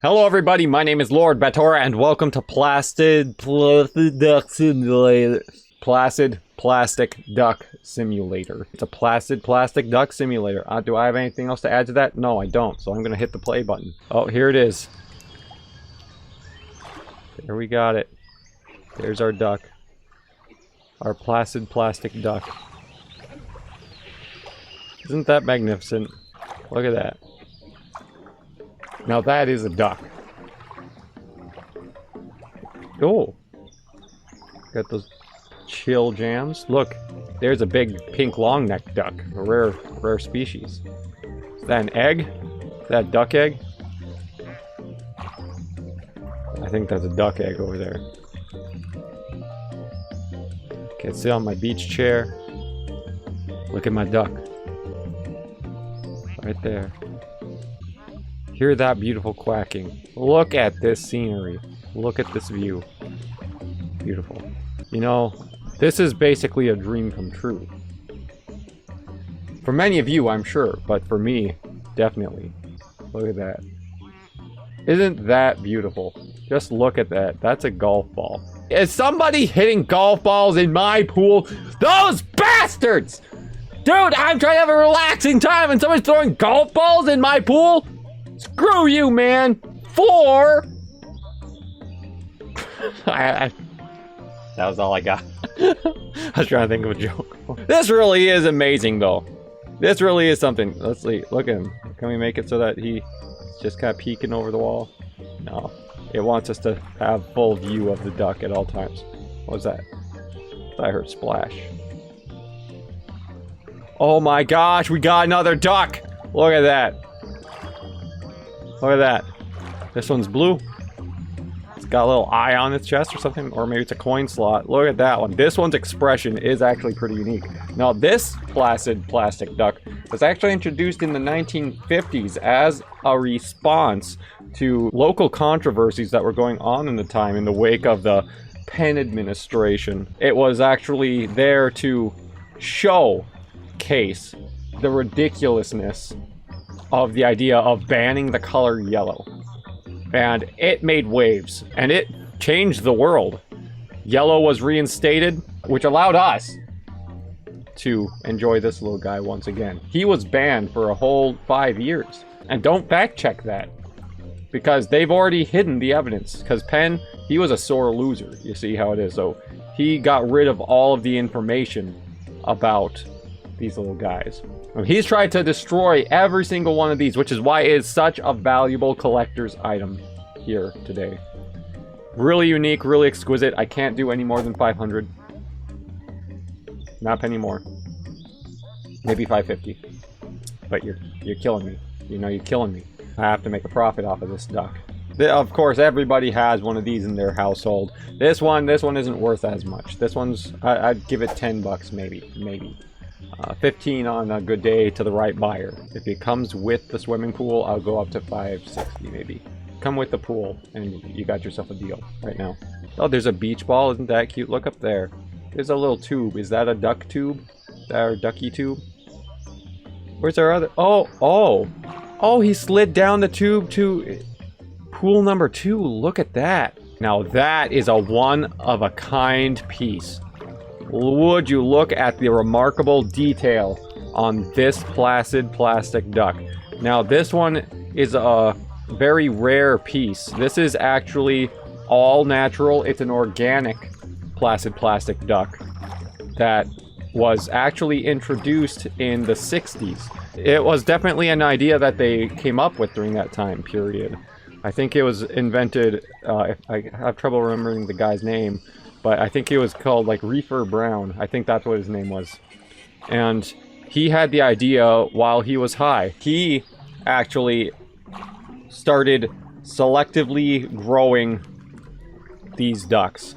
Hello everybody, my name is Lord Battora and welcome to Placid Duck Simulator. Placid Plastic Duck Simulator. It's a Placid Plastic Duck Simulator. Do I have anything else to add to that? No, I don't, so I'm gonna hit the play button. Oh, here it is. There we got it. There's our duck. Our Placid Plastic Duck. Isn't that magnificent? Look at that. Now that is a duck. Oh. Got those chill jams. Look, there's a big pink long-necked duck. A rare species. Is that an egg? Is that a duck egg? I think that's a duck egg over there. Okay, sit on my beach chair. Look at my duck. Right there. Hear that beautiful quacking. Look at this scenery. Look at this view. Beautiful. You know, this is basically a dream come true. For many of you, I'm sure, but for me, definitely. Look at that. Isn't that beautiful? Just look at that. That's a golf ball. Is somebody hitting golf balls in my pool? Those bastards! Dude, I'm trying to have a relaxing time and somebody's throwing golf balls in my pool? Screw you, man! That was all I got. I was trying to think of a joke. This really is amazing, though. This really is something. Let's see. Look at him. Can we make it so that he's just kind of peeking over the wall? No. It wants us to have full view of the duck at all times. What was that? I heard splash. Oh my gosh, we got another duck! Look at that. Look at that. This one's blue. It's got a little eye on its chest or something, or maybe it's a coin slot. Look at that one. This one's expression is actually pretty unique. Now, this Placid Plastic Duck was actually introduced in the 1950s as a response to local controversies that were going on in the time in the wake of the Penn administration. It was actually there to showcase the ridiculousness of the idea of banning the color yellow. And it made waves, and it changed the world. Yellow was reinstated, which allowed us to enjoy this little guy once again. He was banned for a whole 5 years. And don't fact check that, because they've already hidden the evidence. Because Penn, he was a sore loser, you see how it is. So he got rid of all of the information about these little guys. He's tried to destroy every single one of these, which is why it is such a valuable collector's item here today. Really unique, really exquisite. I can't do any more than 500. Not a penny more. Maybe 550. But you're killing me. You know, you're killing me. I have to make a profit off of this duck. Of course, everybody has one of these in their household. This one isn't worth as much. This one's, I'd give it 10 bucks maybe. 15 on a good day to the right buyer. If it comes with the swimming pool, I'll go up to 560 maybe. Come with the pool and you got yourself a deal right now. Oh, there's a beach ball. Isn't that cute? Look up there. There's a little tube. Is that a duck tube? Is that our ducky tube? Where's our other? Oh, he slid down the tube to pool number 2. Look at that. Now that is a one-of-a-kind piece. Would you look at the remarkable detail on this Placid Plastic Duck. Now this one is a very rare piece. This is actually all natural. It's an organic Placid Plastic Duck that was actually introduced in the 60s. It was definitely an idea that they came up with during that time period. I think it was invented, I have trouble remembering the guy's name, but I think it was called like Reefer Brown. I think that's what his name was. And he had the idea while he was high. He actually started selectively growing these ducks.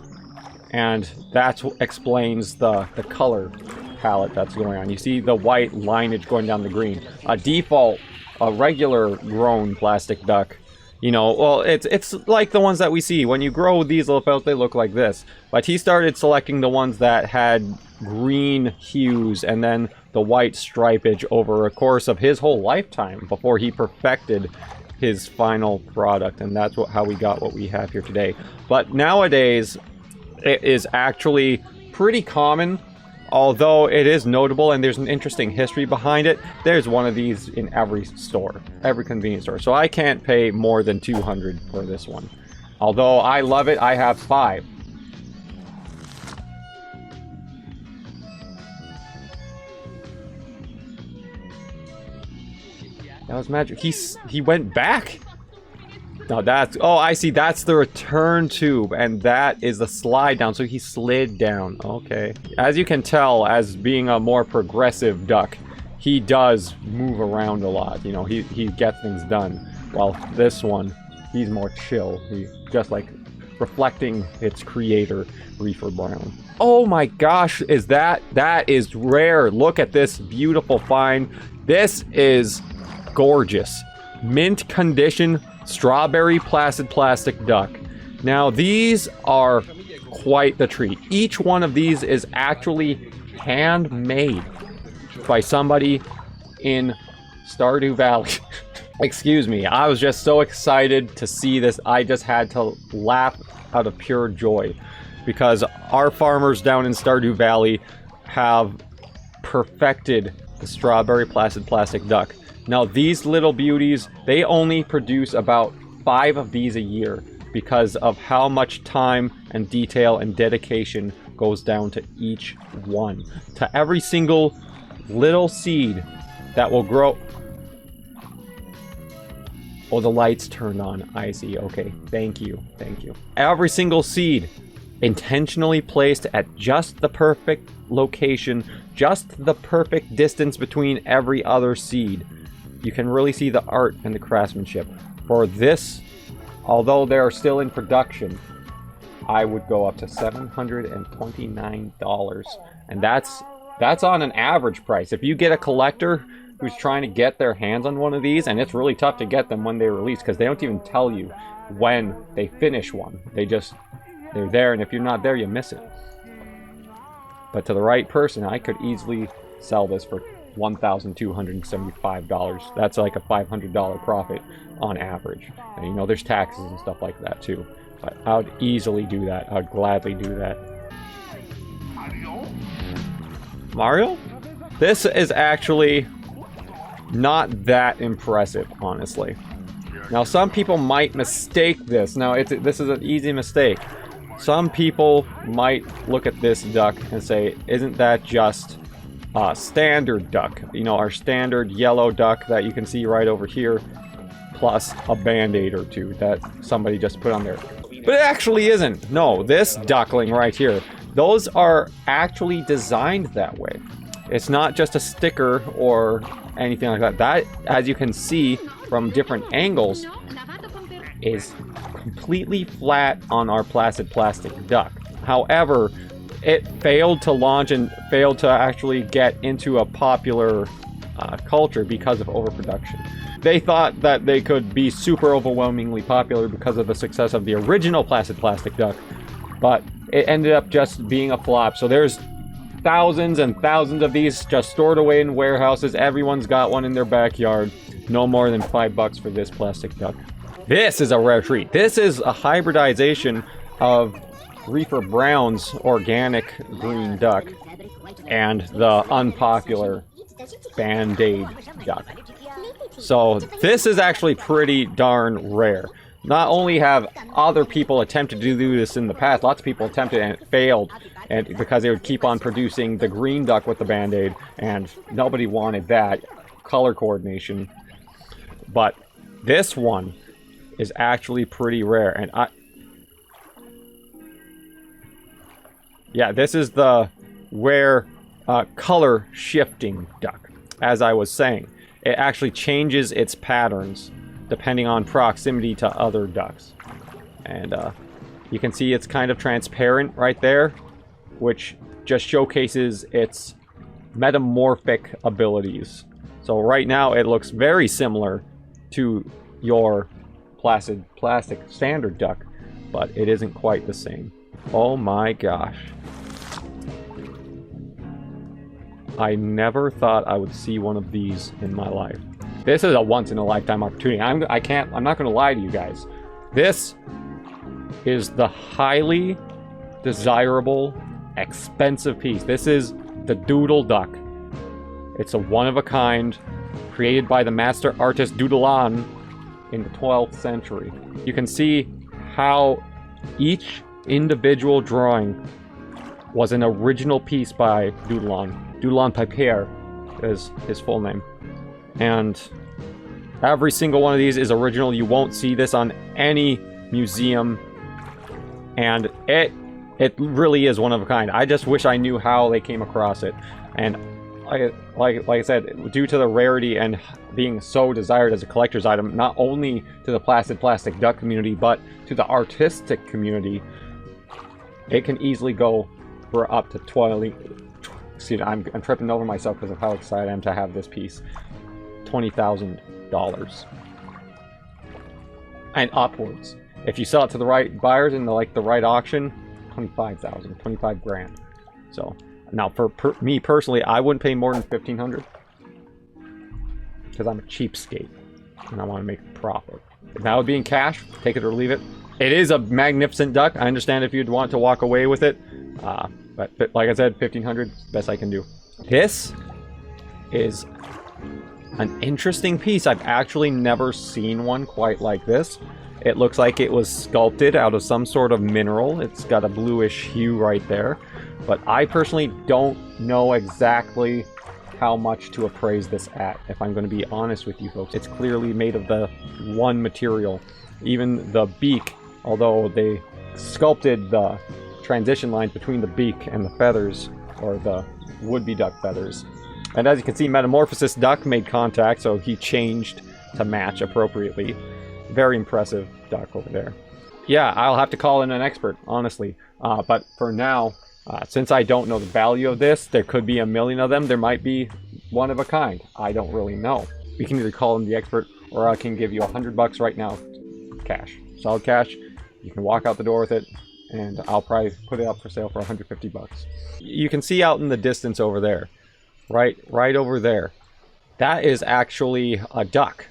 And that's what explains the color palette that's going on. You see the white lineage going down the green. A default, a regular grown plastic duck, you know, well, it's like the ones that we see. When you grow these little fellas, they look like this. But he started selecting the ones that had green hues and then the white stripage over a course of his whole lifetime before he perfected his final product, and that's how we got what we have here today. But nowadays, it is actually pretty common, although it is notable and there's an interesting history behind it. There's one of these in every store, every convenience store. So I can't pay more than $200 for this one. Although I love it, I have 5. That was magic. He went back? No, that's... Oh, I see. That's the return tube. And that is the slide down. So he slid down. Okay. As you can tell, as being a more progressive duck, he does move around a lot. You know, he gets things done. While this one, he's more chill. He's just like reflecting its creator, Reefer Brown. Oh my gosh, is that is rare. Look at this beautiful find. This is gorgeous. Mint condition strawberry placid plastic duck. Now these are quite the treat. Each one of these is actually handmade by somebody in Stardew Valley. Excuse me, I was just so excited to see this. I just had to laugh out of pure joy because our farmers down in Stardew Valley have perfected the strawberry placid plastic duck. Now these little beauties, they only produce about 5 of these a year because of how much time and detail and dedication goes down to each one. To every single little seed that will grow. Oh, the lights turned on. I see. Okay. Thank you. Thank you. Every single seed intentionally placed at just the perfect location, just the perfect distance between every other seed. You can really see the art and the craftsmanship. For this, although they're still in production, I would go up to $729. And that's on an average price. If you get a collector who's trying to get their hands on one of these, and it's really tough to get them when they release because they don't even tell you when they finish one. They're there, and if you're not there, you miss it. But to the right person, I could easily sell this for $1,275. That's like a $500 profit on average. And you know, there's taxes and stuff like that too. But I would easily do that. I would gladly do that. Mario? This is actually not that impressive, honestly. Now, some people might mistake this. Now, this is an easy mistake. Some people might look at this duck and say, isn't that just a standard duck? You know, our standard yellow duck that you can see right over here, plus a band-aid or two that somebody just put on there. But it actually isn't. No, this duckling right here, those are actually designed that way. It's not just a sticker or anything like that. That, as you can see from different angles, is completely flat on our placid plastic duck. However, it failed to launch and failed to actually get into a popular culture because of overproduction. They thought that they could be super overwhelmingly popular because of the success of the original placid plastic duck, but it ended up just being a flop. So there's thousands and thousands of these just stored away in warehouses. Everyone's got one in their backyard. No more than $5 for this plastic duck. This is a rare treat. This is a hybridization of Reefer Brown's organic green duck and the unpopular Band-Aid duck. So this is actually pretty darn rare. Not only have other people attempted to do this in the past, lots of people attempted and it failed, and because they would keep on producing the green duck with the Band-Aid, and nobody wanted that color coordination. But this one is actually pretty rare, and yeah, this is the rare color shifting duck. As I was saying, it actually changes its patterns depending on proximity to other ducks. And you can see it's kind of transparent right there, which just showcases its metamorphic abilities. So right now it looks very similar to your placid plastic standard duck, but it isn't quite the same. Oh my gosh. I never thought I would see one of these in my life. This is a once-in-a-lifetime opportunity. I'm not going to lie to you guys. This is the highly desirable, expensive piece. This is the Doodle Duck. It's a one-of-a-kind, created by the master artist Doodleon in the 12th century. You can see how each individual drawing was an original piece by Doodleon. Doodleon Pipere is his full name. And every single one of these is original. You won't see this on any museum. And it really is one of a kind. I just wish I knew how they came across it. And like I said, due to the rarity and being so desired as a collector's item, not only to the PLACID plastic duck community, but to the artistic community, it can easily go for up to 20. See, I'm tripping over myself because of how excited I am to have this piece. $20,000 and upwards. If you sell it to the right buyers in the right auction, 25,000, 25 grand. So now for me personally, I wouldn't pay more than 1,500 because I'm a cheapskate and I want to make a profit. If that would be in cash, take it or leave it. It is a magnificent duck. I understand if you'd want to walk away with it, but like I said, 1,500, best I can do. This is an interesting piece. I've actually never seen one quite like this. It looks like it was sculpted out of some sort of mineral. It's got a bluish hue right there. But I personally don't know exactly how much to appraise this at, if I'm going to be honest with you folks. It's clearly made of the one material. Even the beak, although they sculpted the transition lines between the beak and the feathers, or the would-be duck feathers. And as you can see, Metamorphosis Duck made contact, so he changed to match appropriately. Very impressive duck over there. Yeah, I'll have to call in an expert, honestly. But for now, since I don't know the value of this, there could be a million of them. There might be one of a kind. I don't really know. We can either call in the expert, or I can give you $100 right now, cash. Solid cash. You can walk out the door with it, and I'll probably put it up for sale for $150. You can see out in the distance over there. Right over there. That is actually a duck.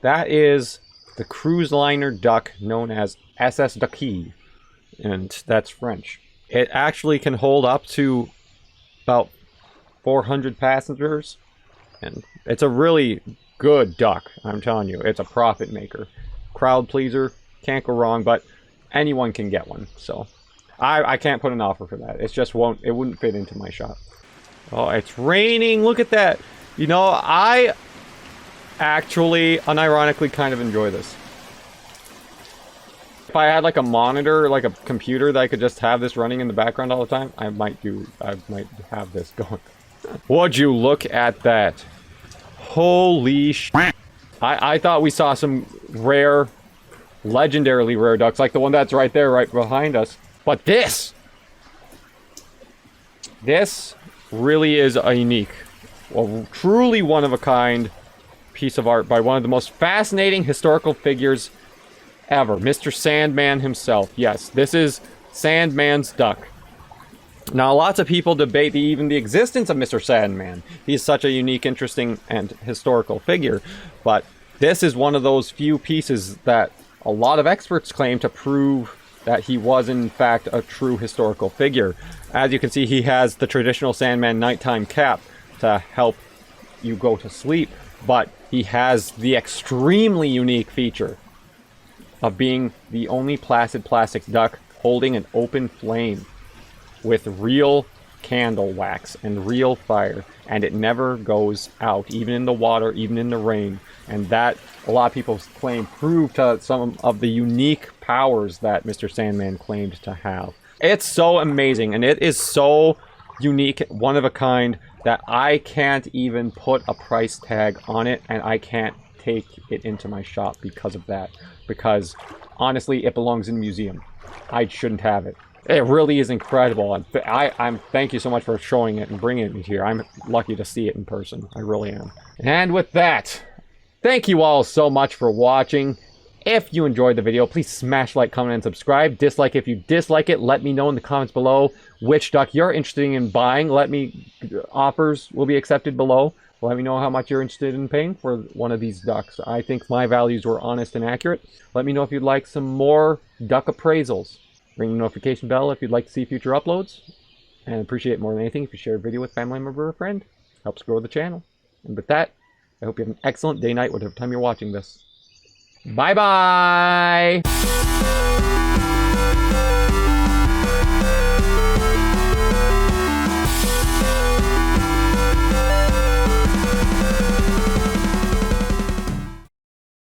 That is the cruise liner duck known as SS Duckies, and that's French. It actually can hold up to about 400 passengers, and it's a really good duck, I'm telling you. It's a profit maker. Crowd pleaser, can't go wrong, but anyone can get one, so I can't put an offer for that. It just wouldn't fit into my shop. Oh, it's raining. Look at that. You know, I actually, unironically, kind of enjoy this. If I had like a monitor, like a computer that I could just have this running in the background all the time, I might have this going. Would you look at that? Holy sh! I thought we saw some rare, legendarily rare ducks, like the one that's right there, right behind us. But this really is a unique, well, truly one of a kind piece of art by one of the most fascinating historical figures ever, Mr. Sandman himself. Yes, this is Sandman's duck. Now, lots of people debate even the existence of Mr. Sandman. He's such a unique, interesting, and historical figure. But this is one of those few pieces that a lot of experts claim to prove that he was, in fact, a true historical figure. As you can see, he has the traditional Sandman nighttime cap to help you go to sleep. But he has the extremely unique feature of being the only PLACID plastic duck holding an open flame with real candle wax and real fire, and it never goes out, even in the water, even in the rain. And that, a lot of people claim, proved to some of the unique powers that Mr. Sandman claimed to have. It's so amazing, and it is so unique, one of a kind, that I can't even put a price tag on it, and I can't take it into my shop because of that. Because, honestly, it belongs in a museum. I shouldn't have it. It really is incredible. I'm thank you so much for showing it and bringing it here. I'm lucky to see it in person. I really am. And with that, thank you all so much for watching. If you enjoyed the video, please smash like, comment, and subscribe. Dislike if you dislike it. Let me know in the comments below which duck you're interested in buying. Offers will be accepted below. Let me know how much you're interested in paying for one of these ducks. I think my values were honest and accurate. Let me know if you'd like some more duck appraisals. Ring the notification bell if you'd like to see future uploads. And appreciate it more than anything if you share a video with a family member or a friend. Helps grow the channel. And with that, I hope you have an excellent day, night, whatever time you're watching this. Bye-bye!